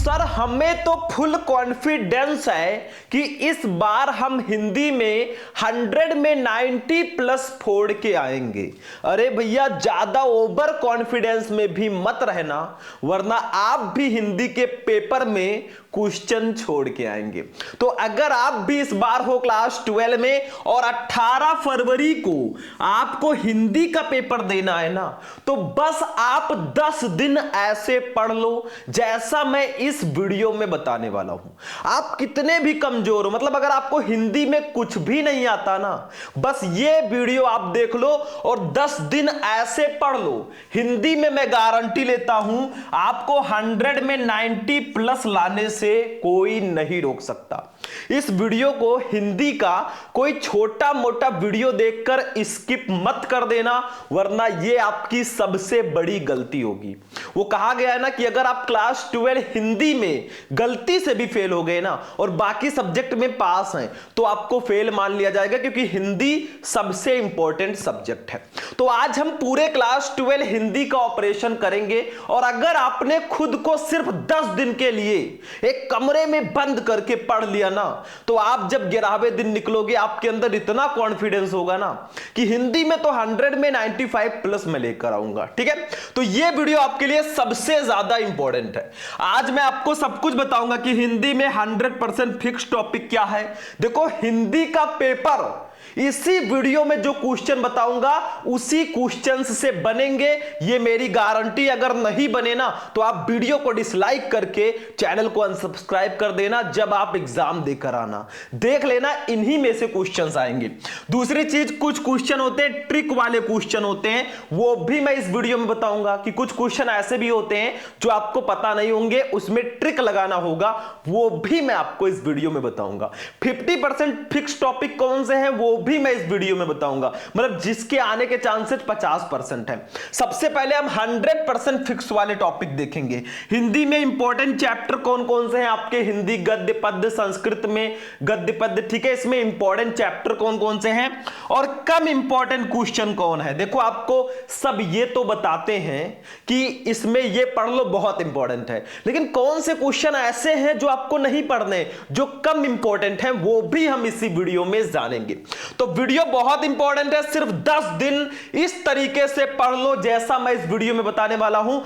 Sir हमें तो full confidence है कि इस बार हम हिंदी में 100 में 90 प्लस फोड़ के आएंगे। अरे भैया ज्यादा ओवर कॉन्फिडेंस में भी मत रहना, वरना आप भी हिंदी के पेपर में क्वेश्चन छोड़ के आएंगे। तो अगर आप भी इस बार हो क्लास 12 में और 18 फरवरी को आपको हिंदी का पेपर देना है ना, तो बस आप 10 दिन ऐसे पढ़ लो जैसा मैं इस वीडियो में बताने वाला हूं। आप कितने भी कमजोर हो, मतलब अगर आपको हिंदी में कुछ भी नहीं आता ना, बस ये वीडियो आप देख लो और 10 दिन ऐसे पढ़ लो। हिंदी में मैं गारंटी लेता हूं आपको 100 में 90 प्लस लाने से कोई नहीं रोक सकता। इस वीडियो को हिंदी का कोई छोटा मोटा वीडियो देखकर स्किप मत कर देना, वरना यह आपकी सबसे बड़ी गलती होगी। वो कहा गया है ना कि अगर आप क्लास 12 हिंदी में गलती से भी फेल हो गए ना और बाकी सब्जेक्ट में पास हैं तो आपको फेल मान लिया जाएगा, क्योंकि हिंदी सबसे इंपॉर्टेंट सब्जेक्ट है। तो आज हम पूरे क्लास 12 हिंदी का ऑपरेशन करेंगे और अगर आपने खुद को सिर्फ 10 दिन के लिए एक कमरे में बंद करके पढ़ लिया ना, तो आप जब 11वें दिन निकलोगे आपके अंदर इतना कॉन्फिडेंस होगा ना कि हिंदी में तो 100 में 95 प्लस में लेकर आऊंगा। ठीक है, तो यह वीडियो आपके लिए सबसे ज्यादा इंपॉर्टेंट है। आज मैं आपको सब कुछ बताऊंगा कि हिंदी में 100% फिक्स टॉपिक क्या है। देखो, हिंदी का पेपर इसी वीडियो में जो क्वेश्चन बताऊंगा उसी क्वेश्चंस से बनेंगे, ये मेरी गारंटी। अगर नहीं बने ना तो आप वीडियो को डिसलाइक करके चैनल को अनसब्सक्राइब कर देना। जब आप एग्जाम देकर आना देख लेना, इन्हीं में से क्वेश्चंस आएंगे। दूसरी चीज, कुछ क्वेश्चन होते हैं ट्रिक वाले क्वेश्चन होते हैं, वो भी मैं इस वीडियो में बताऊंगा कि कुछ क्वेश्चन ऐसे भी होते हैं जो आपको पता नहीं होंगे, उसमें ट्रिक लगाना होगा, वो भी मैं आपको इस वीडियो में बताऊंगा। 50% फिक्स टॉपिक कौन से हैं वो भी मैं इस वीडियो में बताऊंगा, मतलब जिसके आने के चांसेस 50% है। सबसे पहले हम 100% फिक्स वाले टॉपिक देखेंगे। हिंदी में इंपॉर्टेंट चैप्टर कौन कौन से हैं आपके, हिंदी गद्य पद्य, संस्कृत में गद्य पद्य, ठीक है, इसमें इंपॉर्टेंट चैप्टर कौन कौन से हैं और कम इंपॉर्टेंट क्वेश्चन कौन है। देखो, आपको सब ये तो बताते हैं कि इसमें ये पढ़ लो, बहुत इंपॉर्टेंट है, लेकिन कौन से क्वेश्चन ऐसे हैं जो आपको नहीं पढ़ने, जो कम इंपॉर्टेंट है, वो भी हम इसी वीडियो में जानेंगे। तो वीडियो बहुत इंपॉर्टेंट है, सिर्फ 10 दिन इस तरीके से पढ़ लो जैसा मैं इस वीडियो में बताने वाला हूं,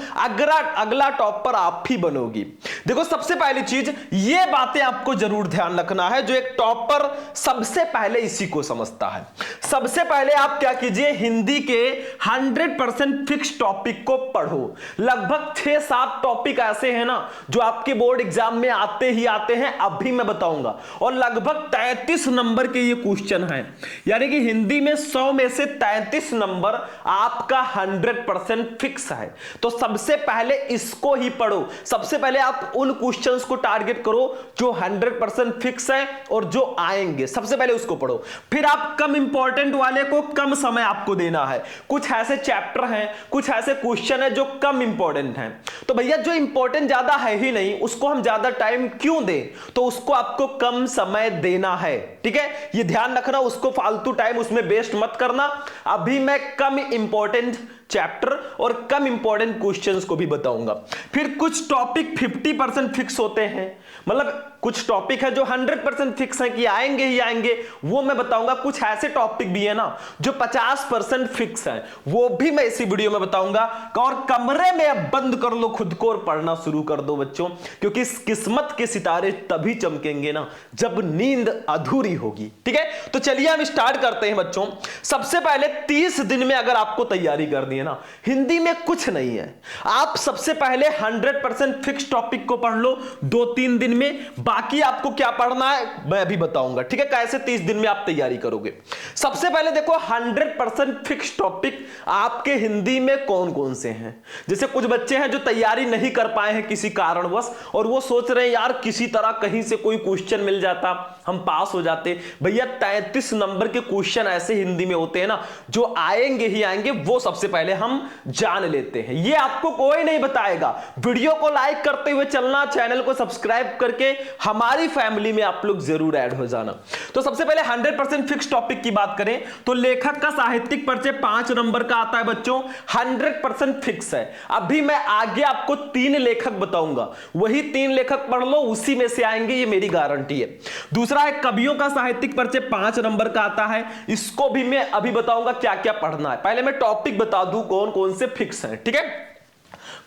अगला टॉपर आप ही बनोगी। देखो, सबसे पहली चीज, ये बातें आपको जरूर ध्यान रखना है, जो एक टॉपर सबसे पहले इसी को समझता है। सबसे पहले आप क्या कीजिए, हिंदी के 100% फिक्स टॉपिक को पढ़ो। लगभग 6-7 टॉपिक ऐसे हैं ना जो आपके बोर्ड एग्जाम में आते ही आते हैं, अभी मैं बताऊंगा, और लगभग 33 नंबर के ये क्वेश्चन हैं, यानी कि हिंदी में 100 में से 33 नंबर आपका 100% फिक्स है। तो सबसे पहले इसको ही पढ़ो। सबसे पहले आप उन क्वेश्चंस को टारगेट करो जो 100% फिक्स है और जो आएंगे, सबसे पहले उसको पढ़ो। फिर आप कम इंपॉर्टेंट वाले को कम समय आपको देना है। कुछ ऐसे चैप्टर हैं, कुछ ऐसे क्वेश्चन है जो कम इंपॉर्टेंट हैं, तो भैया जो इंपॉर्टेंट ज्यादा है ही नहीं उसको हम ज्यादा टाइम क्यों दें, तो उसको आपको कम समय देना है। ठीक है, ये ध्यान रखना, उसको फालतू टाइम उसमें वेस्ट मत करना। अभी मैं कम इंपॉर्टेंट चैप्टर और कम इंपॉर्टेंट क्वेश्चंस को भी बताऊंगा। फिर कुछ टॉपिक 50% फिक्स होते हैं, मतलब कुछ टॉपिक है जो 100% फिक्स है कि आएंगे ही आएंगे, वो मैं बताऊंगा। कुछ ऐसे टॉपिक भी है ना जो 50% फिक्स है, वो भी मैं इसी वीडियो में बताऊंगा। और कमरे में अब बंद कर लो खुद को और पढ़ना शुरू कर दो बच्चों, क्योंकि इस किस्मत के सितारे तभी चमकेंगे ना जब नींद अधूरी होगी। ठीक है, तो चलिए हम स्टार्ट करते हैं बच्चों। सबसे पहले 30 दिन में अगर आपको तैयारी करनी है ना, हिंदी में कुछ नहीं है, आप सबसे पहले 100% फिक्स टॉपिक को पढ़ लो 2-3 दिन में। बाकी आपको क्या पढ़ना है मैं अभी बताऊंगा। ठीक है, कैसे 30 दिन में आप तैयारी करोगे। सबसे पहले देखो, 100% फिक्स टॉपिक आपके हिंदी में कौन कौन से हैं। जैसे कुछ बच्चे हैं जो तैयारी नहीं कर पाए हैं किसी कारणवश, और वो सोच रहे हैं यार किसी तरह कहीं से कोई क्वेश्चन मिल जाता हम पास हो जाते। भैया 33 नंबर के क्वेश्चन ऐसे हिंदी में होते हैं ना जो आएंगे ही आएंगे, वो सबसे पहले पहले हम जान लेते हैं। ये आपको कोई नहीं बताएगा। वीडियो को लाइक करते हुए चलना, चैनल को सब्सक्राइब करके हमारी फैमिली में आप लोग जरूर ऐड हो जाना। तो सबसे पहले 100% फिक्स टॉपिक की बात करें तो लेखक का साहित्यिक परिचय 5 नंबर का आता है बच्चों, 100% फिक्स है। अभी मैं आगे आपको 3 लेखक बताऊंगा, वही 3 लेखक पढ़ लो, उसी में से आएंगे, ये मेरी गारंटी है। दूसरा है कवियों का साहित्यिक परिचय 5 नंबर का आता है, इसको भी मैं अभी बताऊंगा क्या क्या पढ़ना है। पहले मैं टॉपिक बता दूं कौन कौन से फिक्स हैं, ठीक है।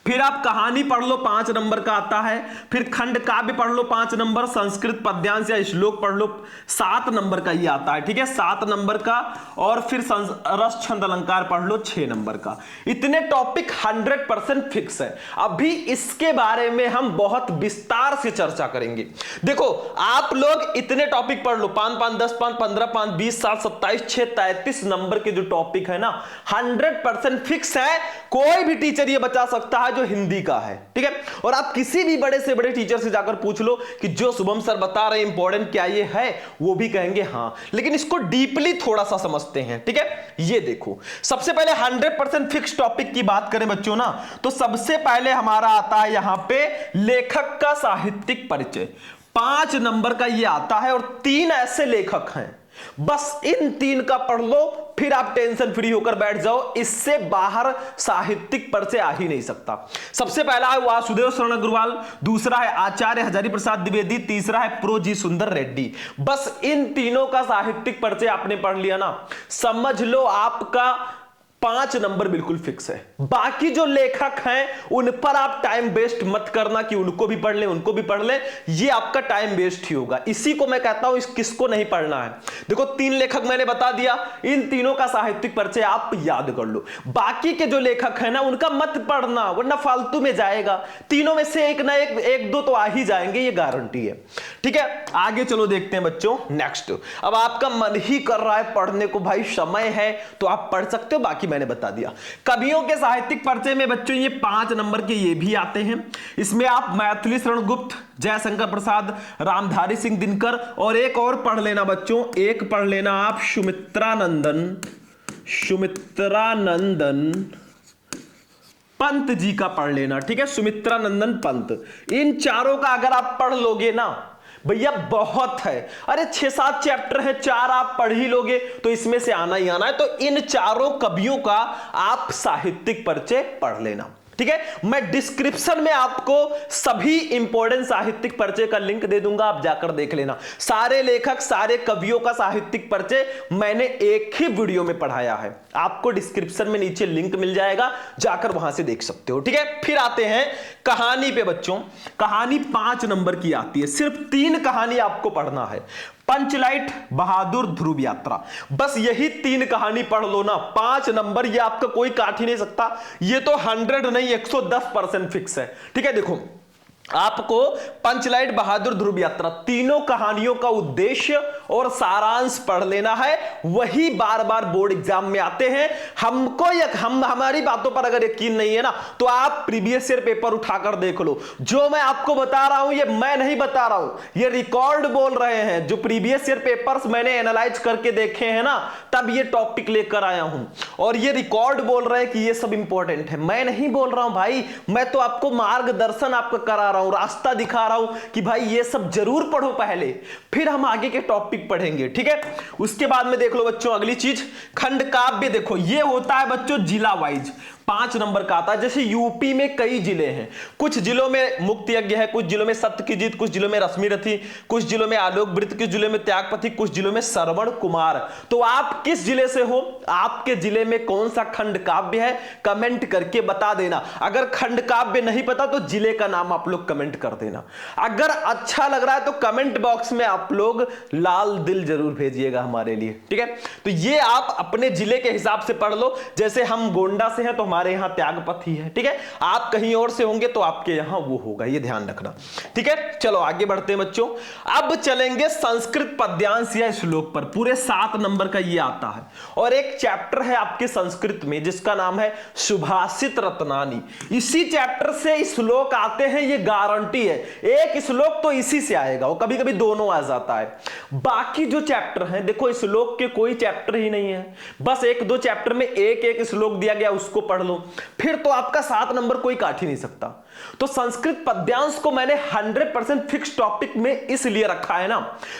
फिर आप कहानी पढ़ लो, 5 नंबर का आता है। फिर खंड काव्य पढ़ लो 5 नंबर, संस्कृत पद्यांश या श्लोक पढ़ लो 7 नंबर का ये आता है, ठीक है, 7 नंबर का। और फिर रस छंद अलंकार पढ़ लो 6 नंबर का। इतने टॉपिक 100% फिक्स है। अभी इसके बारे में हम बहुत विस्तार से चर्चा करेंगे। देखो आप लोग इतने टॉपिक पढ़ लो, 5 5 10 5 15 5 20 7 27 6 33 नंबर के जो टॉपिक है ना 100% फिक्स है। कोई भी टीचर ये बता सकता है जो हिंदी का है, ठीक है। और आप किसी भी बड़े से बड़े टीचर से जाकर पूछ लो कि जो शुभम सर बता रहे हैं इंपॉर्टेंट क्या ये है, वो भी कहेंगे हां, लेकिन इसको डीपली थोड़ा सा समझते हैं, ठीक है। ये देखो सबसे पहले 100% फिक्स टॉपिक की बात करें बच्चों ना, तो सबसे पहले हमारा आता है यहां पे लेखक का साहित्यिक परिचय, 5 नंबर का ये आता है। और 3 ऐसे लेखक हैं, बस इन 3 का पढ़ लो, फिर आप टेंशन फ्री होकर बैठ जाओ। इससे बाहर साहित्यिक परिचय आ ही नहीं सकता। सबसे पहला है वासुदेव शरण अग्रवाल, दूसरा है आचार्य हजारी प्रसाद द्विवेदी, तीसरा है प्रो जी सुंदर रेड्डी। बस इन तीनों का साहित्यिक परिचय आपने पढ़ लिया ना, समझ लो आपका 5 नंबर बिल्कुल फिक्स है। बाकी जो लेखक हैं उन पर आप टाइम वेस्ट मत करना कि उनको भी पढ़ लें उनको भी पढ़ लें, ये आपका टाइम वेस्ट ही होगा। इसी को मैं कहता हूं किसको नहीं पढ़ना है। देखो 3 लेखक मैंने बता दिया, इन तीनों का साहित्यिक परिचय आप याद कर लो। बाकी के जो लेखक हैं ना उनका मत पढ़ना, वरना फालतू में जाएगा। तीनों में से एक ना एक दो तो आ ही जाएंगे, ये गारंटी है, ठीक है। आगे चलो देखते हैं बच्चों नेक्स्ट। अब आपका मन ही कर रहा है पढ़ने को, भाई समय है तो आप पढ़ सकते हो, बाकी मैंने बता दिया। कवियों के साहित्यिक परिचय में बच्चों ये 5 नंबर के ये भी आते हैं। इसमें आप मैथिली शरण गुप्त, जयशंकर प्रसाद, रामधारी सिंह दिनकर और एक और पढ़ लेना बच्चों, एक पढ़ लेना आप सुमित्रानंदन पंत जी का पढ़ लेना, ठीक है, सुमित्रानंदन पंत। इन चारों का अगर आप पढ़ लोगे ना भैया बहुत है। अरे 6-7 चैप्टर है, 4 आप पढ़ ही लोगे तो इसमें से आना ही आना है। तो इन चारों कवियों का आप साहित्यिक परिचय पढ़ लेना, ठीक है। मैं डिस्क्रिप्शन में आपको सभी इंपॉर्टेंट साहित्यिक परिचय का लिंक दे दूंगा, आप जाकर देख लेना। सारे लेखक सारे कवियों का साहित्यिक परिचय मैंने एक ही वीडियो में पढ़ाया है, आपको डिस्क्रिप्शन में नीचे लिंक मिल जाएगा, जाकर वहां से देख सकते हो, ठीक है। फिर आते हैं कहानी पे बच्चों। कहानी 5 नंबर की आती है, सिर्फ 3 कहानी आपको पढ़ना है। पंचलाइट, बहादुर, ध्रुव यात्रा, बस यही 3 कहानी पढ़ लो ना, 5 नंबर, ये आपका कोई काट ही नहीं सकता। ये तो 100 नहीं 110% फिक्स है, ठीक है। देखो आपको पंचलाइट, बहादुर, ध्रुव यात्रा तीनों कहानियों का उद्देश्य और सारांश पढ़ लेना है, वही बार बार बोर्ड एग्जाम में आते हैं। हमको हमारी बातों पर अगर यकीन नहीं है ना तो आप प्रीवियस ईयर पेपर उठाकर देख लो। जो मैं आपको बता रहा हूं ये मैं नहीं बता रहा हूं, ये रिकॉर्ड बोल रहे हैं। जो प्रीवियस ईयर पेपर्स मैंने एनालाइज करके देखे हैं ना, तब ये टॉपिक लेकर आया हूं, और ये रिकॉर्ड बोल रहे हैं कि ये सब इंपॉर्टेंट है। मैं नहीं बोल रहा हूं भाई, मैं तो आपको मार्गदर्शन आपका करा रहा हूं, रास्ता दिखा रहा हूं कि भाई ये सब जरूर पढ़ो पहले, फिर हम आगे के टॉपिक पढ़ेंगे, ठीक है। उसके बाद में देख लो बच्चों अगली चीज, खंड काव्य। देखो ये होता है बच्चों जिला वाइज, 5 नंबर का आता है। जैसे यूपी में कई जिले हैं, कुछ जिलों में मुक्त यज्ञ है, कुछ जिलों में सत्य की जीत, कुछ जिलों में रश्मि रथी, कुछ जिलों में आलोक वृत्त, कुछ जिलों में त्यागपति, कुछ जिलों में श्रवण कुमार। तो आप किस जिले से हो, आपके जिले में कौन सा खंड काव्य है, कमेंट करके बता देना। अगर खंड काव्य नहीं पता तो जिले का नाम आप लोग कमेंट कर देना। अगर अच्छा लग रहा है तो कमेंट बॉक्स में आप लोग लाल दिल जरूर भेजिएगा हमारे लिए, ठीक है। तो ये आप अपने जिले के हिसाब से पढ़ लो। जैसे हम गोंडा से हैं तो हमारे यहाँ त्यागपथ ही है, ठीक है। आप कहीं और से होंगे तो आपके यहाँ वो होगा, ये ध्यान रखना, ठीक है। चलो आगे बढ़ते हैं बच्चों। अब चलेंगे संस्कृत पद्यांश या श्लोक पर। पूरे 7 नंबर का ये आता है और एक चैप्टर है आपके संस्कृत में जिसका नाम है सुभाषित रत्नानी। इसी चैप्टर से श्लोक आते हैं, ये गारंटी है। एक श्लोक तो इसी से आएगा, वो कभी कभी दोनों आ जाता है। बाकी जो चैप्टर हैं, देखो श्लोक के कोई चैप्टर ही नहीं है, बस 1-2 चैप्टर में एक एक श्लोक दिया गया, उसको पढ़ लो, फिर तो आपका 7 नंबर कोई काट ही नहीं सकता। तो संस्कृत पद्यांश को मैंने 100% फिक्स टॉपिक में इसलिए रखा है ना,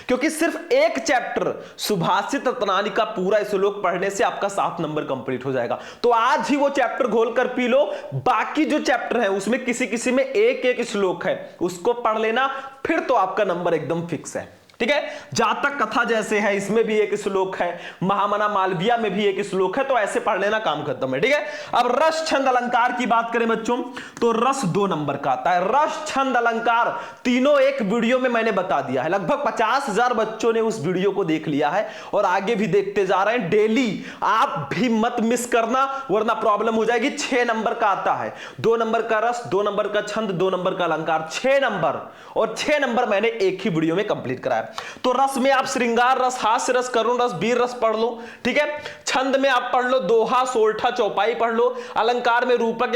क्योंकि सिर्फ एक चैप्टर सुभाषित रत्नानी का पूरा श्लोक पढ़ने से आपका 7 नंबर कंप्लीट हो जाएगा। तो आज ही वो चैप्टर घोल कर पी लो। बाकी जो चैप्टर है उसमें किसी किसी में एक एक श्लोक है, उसको पढ़ लेना, फिर तो आपका नंबर एकदम फिक्स है, ठीक है। जातक कथा जैसे है, इसमें भी एक श्लोक है, महामना मालविया में भी एक श्लोक है, तो ऐसे पढ़ लेना, काम खत्म है, ठीक है। अब रस छंद अलंकार की बात करें बच्चों, तो रस 2 नंबर का आता है। रस छंद अलंकार तीनों एक वीडियो में मैंने बता दिया है। लगभग 50,000 बच्चों ने उस वीडियो को देख लिया है और आगे भी देखते जा रहे हैं। डेली आप भी मत मिस करना, वरना प्रॉब्लम हो जाएगी। 6 नंबर का आता है, 2 नंबर का रस, 2 नंबर का छंद, 2 नंबर का अलंकार, 6 नंबर, और 6 नंबर मैंने एक ही वीडियो में कंप्लीट कराया। तो रस में आप श्रृंगार रस, हास्य रस, करुण रस, वीर रस पढ़ लो, ठीक है। छंद में आप पढ़ लो दोहा, सोरठा, चौपाई पढ़ लो। अलंकार में रूपक,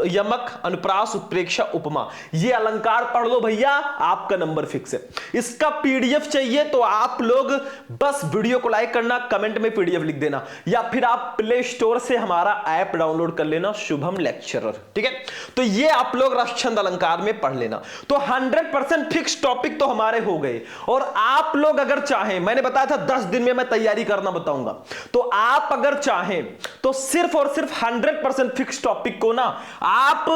यमक, अनुप्रास, उत्प्रेक्षा, उपमा, ये अलंकार पढ़ लो भैया, आपका नंबर फिक्स है। इसका पीडीएफ चाहिए तो आप लोग बस वीडियो को लाइक करना, कमेंट में पीडीएफ लिख देना, या फिर आप प्ले स्टोर से हमारा ऐप डाउनलोड कर लेना, शुभम लेक्चरर, ठीक है। तो ये आप लोग रस छंद अलंकार में पढ़ लेना। तो 100% फिक्स टॉपिक तो हमारे हो गए। और आप लोग अगर चाहें, मैंने बताया था 10 दिन में मैं तैयारी करना बताऊंगा, तो आप अगर चाहें तो सिर्फ और सिर्फ 100% फिक्स टॉपिक को ना आप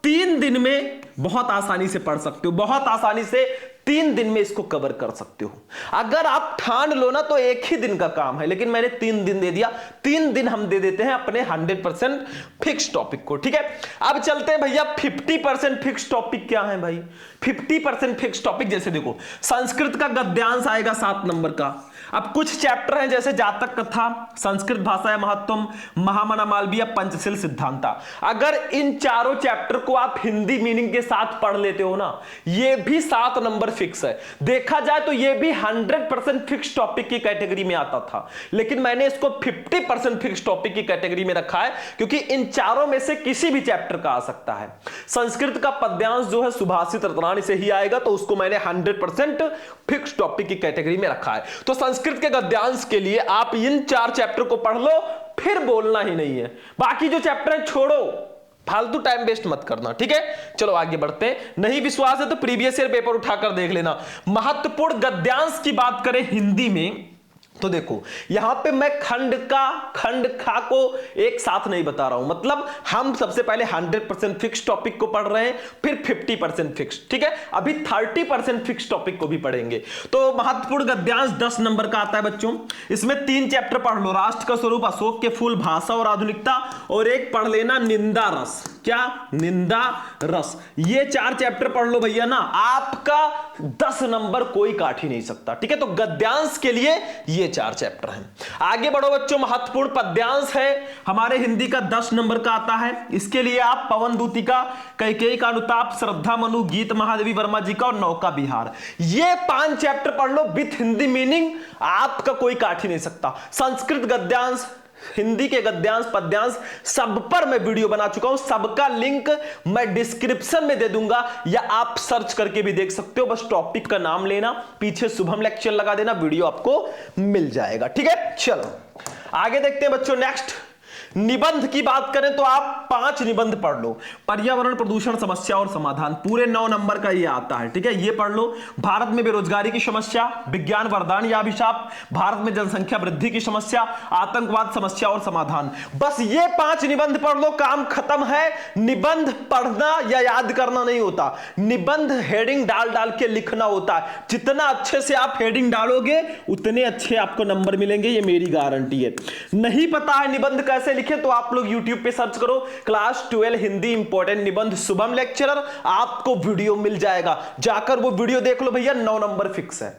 3 दिन में बहुत आसानी से पढ़ सकते हो, बहुत आसानी से 3 दिन में इसको कवर कर सकते हो। अगर आप ठान लो ना तो एक ही दिन का काम है, लेकिन मैंने 3 दिन दे दिया। 3 दिन हम दे देते हैं अपने 100% फिक्स टॉपिक को, ठीक है। अब चलते हैं भैया 50% फिक्स टॉपिक क्या है भाई। 50% फिक्स टॉपिक जैसे देखो, संस्कृत का गद्यांश आएगा 7 नंबर का। अब कुछ चैप्टर हैं जैसे जातक कथा, संस्कृत भाषा महत्वम, महामना मालविया, पंचशील सिद्धांता। अगर इन चारों चैप्टर को आप हिंदी मीनिंग के साथ पढ़ लेते हो ना, ये भी 7 नंबर फिक्स है। देखा जाए तो ये भी 100% फिक्स टॉपिक की कैटेगरी में आता था, लेकिन मैंने इसको 50% फिक्स टॉपिक की कैटेगरी में रखा है, क्योंकि इन चारों में से किसी भी चैप्टर का आ सकता है। संस्कृत का पद्यांश जो है सुभाषित रत्नानी से ही आएगा, तो उसको मैंने 100% फिक्स टॉपिक की कैटेगरी में रखा है। तो संस्कृत के गद्यांश के लिए आप इन 4 चैप्टर को पढ़ लो, फिर बोलना ही नहीं है। बाकी जो चैप्टर है छोड़ो, फालतू टाइम वेस्ट मत करना, ठीक है। चलो आगे बढ़ते हैं। नहीं विश्वास है तो प्रीवियस ईयर पेपर उठाकर देख लेना। महत्वपूर्ण गद्यांश की बात करें हिंदी में, तो देखो यहां पे मैं खंड का, खंड खा को एक साथ नहीं बता रहा हूं। मतलब हम सबसे पहले 100% फिक्स टॉपिक को पढ़ रहे हैं, फिर 50% फिक्स, ठीक है। अभी 30% फिक्स टॉपिक को भी पढ़ेंगे। तो महत्वपूर्ण गद्यांश 10 नंबर का आता है बच्चों। इसमें 3 चैप्टर पढ़ लो, राष्ट्र का स्वरूप, अशोक के फूल, भाषा और आधुनिकता, और एक पढ़ लेना निंदा रस। क्या? निंदा रस। ये 4 चैप्टर पढ़ लो भैया ना, आपका 10 नंबर कोई काट ही नहीं सकता, ठीक है। तो गद्यांश के लिए ये 4 चैप्टर हैं। आगे बढ़ो बच्चों। महत्वपूर्ण पद्यांश है हमारे हिंदी का 10 नंबर का आता है। इसके लिए आप पवन दूतिका, कैकेयी का अनुताप, श्रद्धा मनु, गीत महादेवी वर्मा जी का और नौका विहार, ये 5 चैप्टर पढ़ लो विथ हिंदी मीनिंग, आपका कोई काट ही नहीं सकता। संस्कृत गद्यांश, हिंदी के गद्यांश, पद्यांश, सब पर मैं वीडियो बना चुका हूं। सबका लिंक मैं डिस्क्रिप्शन में दे दूंगा, या आप सर्च करके भी देख सकते हो। बस टॉपिक का नाम लेना, पीछे शुभम लेक्चर लगा देना, वीडियो आपको मिल जाएगा, ठीक है। चलो आगे देखते हैं बच्चों। नेक्स्ट निबंध की बात करें तो आप 5 निबंध पढ़ लो। पर्यावरण प्रदूषण समस्या और समाधान, पूरे 9 नंबर का ये आता है, ठीक है। ये पढ़ लो। भारत में बेरोजगारी की समस्या, विज्ञान वरदान या अभिशाप, भारत में जनसंख्या वृद्धि की समस्या, आतंकवाद समस्या और समाधान। बस ये 5 निबंध पढ़ लो, काम खत्म है। निबंध पढ़ना या याद करना नहीं होता, निबंध हेडिंग डाल डाल के लिखना होता है। जितना अच्छे से आप हेडिंग डालोगे उतने अच्छे आपको नंबर मिलेंगे, ये मेरी गारंटी है। नहीं पता है निबंध कैसे लिखे तो आप लोग YouTube पे सर्च करो क्लास 12 हिंदी इंपॉर्टेंट निबंध शुभम लेक्चरर, आपको वीडियो मिल जाएगा। जाकर वो वीडियो देख लो भैया, 9 नंबर फिक्स है।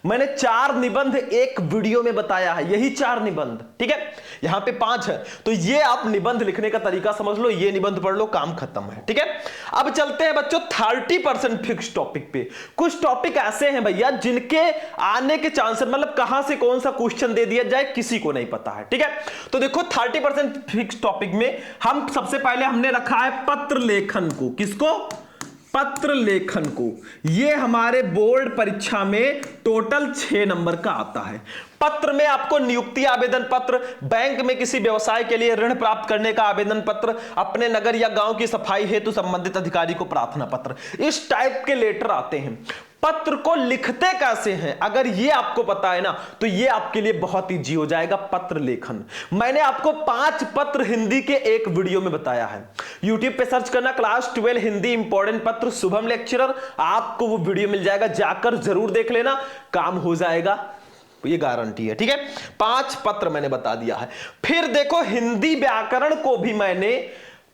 मैंने 4 निबंध एक वीडियो में बताया है, यही 4 निबंध, ठीक है। यहां पे 5 है, तो ये आप निबंध लिखने का तरीका समझ लो, ये निबंध पढ़ लो, काम खत्म है, ठीक है। अब चलते हैं बच्चों 30% फिक्स टॉपिक पे। कुछ टॉपिक ऐसे हैं भैया जिनके आने के चांसेस, मतलब कहां से कौन सा क्वेश्चन दे दिया जाए किसी को नहीं पता है, ठीक है। तो देखो 30% फिक्स टॉपिक में हम सबसे पहले हमने रखा है पत्र लेखन को। किसको? पत्र लेखन को। यह हमारे बोर्ड परीक्षा में टोटल 6 नंबर का आता है। पत्र में आपको नियुक्ति आवेदन पत्र, बैंक में किसी व्यवसाय के लिए ऋण प्राप्त करने का आवेदन पत्र, अपने नगर या गांव की सफाई हेतु संबंधित अधिकारी को प्रार्थना पत्र, इस टाइप के लेटर आते हैं। पत्र को लिखते कैसे हैं, अगर ये आपको पता है ना, तो ये आपके लिए बहुत इजी हो जाएगा पत्र लेखन। मैंने आपको 5 पत्र हिंदी के एक वीडियो में बताया है। YouTube पे सर्च करना क्लास 12 हिंदी इंपॉर्टेंट पत्र शुभम लेक्चरर, आपको वो वीडियो मिल जाएगा, जाकर जरूर देख लेना, काम हो जाएगा, ये गारंटी है, ठीक है। 5 पत्र मैंने बता दिया है। फिर देखो हिंदी व्याकरण को भी मैंने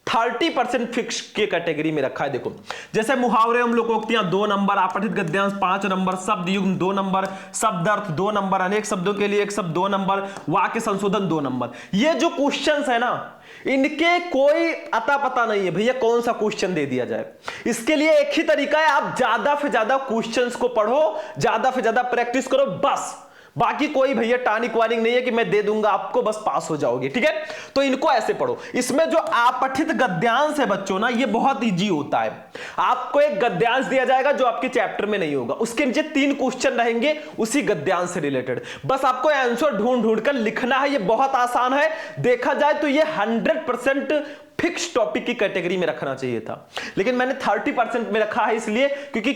30% फिक्स के कैटेगरी में रखा है। देखो जैसे मुहावरे एवं लोकोक्तियां 2 नंबर, अपठित गद्यांश 5 नंबर, शब्द युग्म 2 नंबर, शब्द अर्थ 2 नंबर, अनेक शब्दों के लिए 1 शब्द 2 नंबर, वाक्य संशोधन 2 नंबर। ये जो क्वेश्चंस है ना, इनके कोई अता पता नहीं है भैया कौन सा क्वेश्चन दे दिया जाए। इसके लिए एक ही तरीका है, आप ज्यादा से ज्यादा क्वेश्चंस को पढ़ो, ज्यादा से ज्यादा प्रैक्टिस करो, बस। बाकी कोई भैया टानिक वानिक नहीं है कि मैं दे दूंगा आपको बस पास हो जाओगे, ठीक है। तो इनको ऐसे पढ़ो। इसमें जो अपठित गद्यांश है बच्चों ना, ये बहुत इजी होता है। आपको एक गद्यांश दिया जाएगा जो आपके चैप्टर में नहीं होगा, उसके नीचे 3 क्वेश्चन रहेंगे उसी गद्यांश से रिलेटेड, बस आपको आंसर ढूंढ ढूंढ कर लिखना है। ये बहुत आसान है, देखा जाए तो ये 100% फिक्स टॉपिक की कैटेगरी में रखना चाहिए था, लेकिन मैंने 30% में रखा है, इसलिए क्योंकि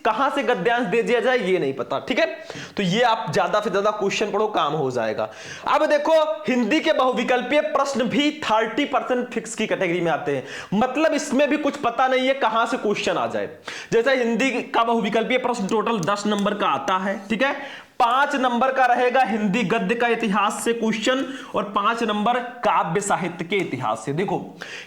कहां से गद्यांश दे दिया जाए ये नहीं पता, ठीक है। तो ये आप ज्यादा से ज्यादा क्वेश्चन पढ़ो, काम हो जाएगा। अब देखो हिंदी के बहुविकल्पीय प्रश्न भी 30% फिक्स की कैटेगरी में आते हैं, मतलब इसमें भी कुछ पता नहीं है कहां से क्वेश्चन आ जाए। जैसे हिंदी का बहुविकल्पीय प्रश्न टोटल 10 नंबर का आता है, ठीक है। 5 नंबर का रहेगा हिंदी गद्य का इतिहास से क्वेश्चन, और 5 नंबर काव्य साहित्य के इतिहास से। देखो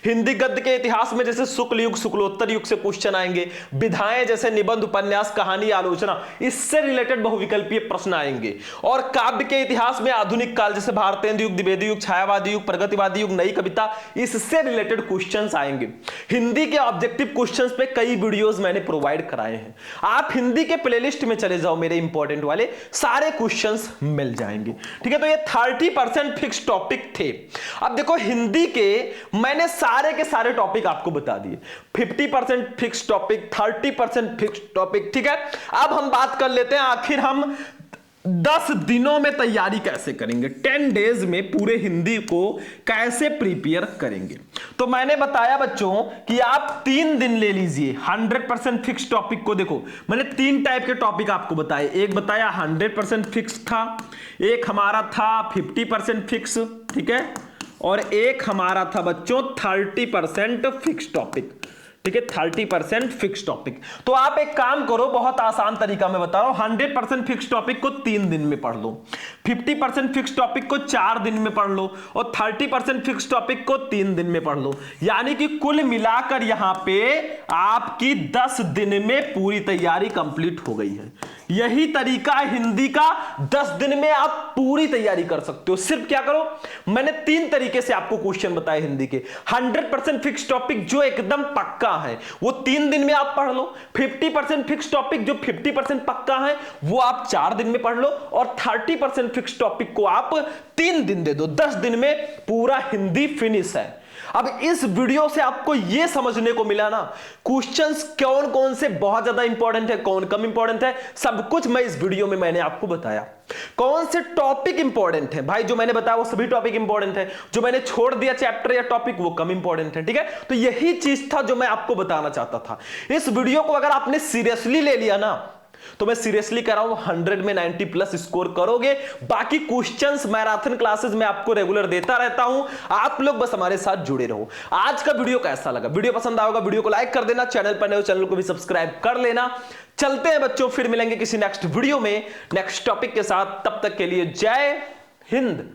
हिंदी गद्य के इतिहास में जैसे शुक्ल युग शुक्लोत्तर युग से क्वेश्चन आएंगे, विधाएं जैसे निबंध उपन्यास कहानी आलोचना, इससे रिलेटेड बहुविकल्पीय प्रश्न आएंगे। और काव्य के इतिहास में आधुनिक काल जैसे भारतेंदु युग, द्विवेदी युग, छायावादी युग, प्रगतिवादी युग, नई कविता, इससे रिलेटेड क्वेश्चंस आएंगे। हिंदी के ऑब्जेक्टिव क्वेश्चंस पे कई वीडियोस मैंने प्रोवाइड कराए हैं, आप हिंदी के प्लेलिस्ट में चले जाओ, मेरे इंपॉर्टेंट वाले सारे क्वेश्चंस मिल जाएंगे, ठीक है। तो ये 30% फिक्स टॉपिक थे। अब देखो हिंदी के मैंने सारे के सारे टॉपिक आपको बता दिए, 50% फिक्स टॉपिक, 30% फिक्स टॉपिक, ठीक है। अब हम बात कर लेते हैं आखिर हम 10 दिनों में तैयारी कैसे करेंगे, 10 डेज में पूरे हिंदी को कैसे प्रिपेयर करेंगे। तो मैंने बताया बच्चों कि आप 3 दिन ले लीजिए 100% फिक्स टॉपिक को। देखो मैंने 3 टाइप के टॉपिक आपको बताए, एक बताया 100% फिक्स था, एक हमारा था 50% फिक्स, ठीक है, और एक हमारा था बच्चों 30% फिक्स टॉपिक, ठीक है, 30% फिक्स टॉपिक। तो आप एक काम करो, बहुत आसान तरीका मैं बता रहा हूं, 100% फिक्स टॉपिक को 3 दिन में पढ़ लो, 50% फिक्स टॉपिक को 4 दिन में पढ़ लो, और 30% फिक्स टॉपिक को 3 दिन में पढ़ लो। यानी कि कुल मिलाकर यहां पे आपकी 10 दिन में पूरी तैयारी कंप्लीट हो गई है। यही तरीका है हिंदी का, 10 दिन में आप पूरी तैयारी कर सकते हो। सिर्फ क्या करो, मैंने 3 तरीके से आपको क्वेश्चन बताए हिंदी के। 100% फिक्स टॉपिक जो एकदम पक्का है वो 3 दिन में आप पढ़ लो, 50% फिक्स टॉपिक जो 50% पक्का है वो आप 4 दिन में पढ़ लो, और 30% फिक्स टॉपिक को आप 3 दिन दे दो। 10 दिन में पूरा हिंदी फिनिश है। अब इस वीडियो से आपको यह समझने को मिला ना, क्वेश्चंस कौन कौन से बहुत ज्यादा इंपॉर्टेंट है, कौन कम इंपॉर्टेंट है, सब कुछ मैं इस वीडियो में मैंने आपको बताया। कौन से टॉपिक इंपॉर्टेंट है भाई, जो मैंने बताया वो सभी टॉपिक इंपॉर्टेंट है, जो मैंने छोड़ दिया चैप्टर या टॉपिक वो कम इंपॉर्टेंट है, ठीक है। तो यही चीज था जो मैं आपको बताना चाहता था। इस वीडियो को अगर आपने सीरियसली ले लिया ना, तो मैं सीरियसली कह रहा हूं 100 में 90+ स्कोर करोगे। बाकी क्वेश्चंस मैराथन क्लासेस में आपको रेगुलर देता रहता हूं, आप लोग बस हमारे साथ जुड़े रहो। आज का वीडियो कैसा लगा, वीडियो पसंद आएगा वीडियो को लाइक कर देना, चैनल पर नए हो चैनल को भी सब्सक्राइब कर लेना। चलते हैं बच्चों, फिर मिलेंगे किसी नेक्स्ट वीडियो में नेक्स्ट टॉपिक के साथ, तब तक के लिए जय हिंद।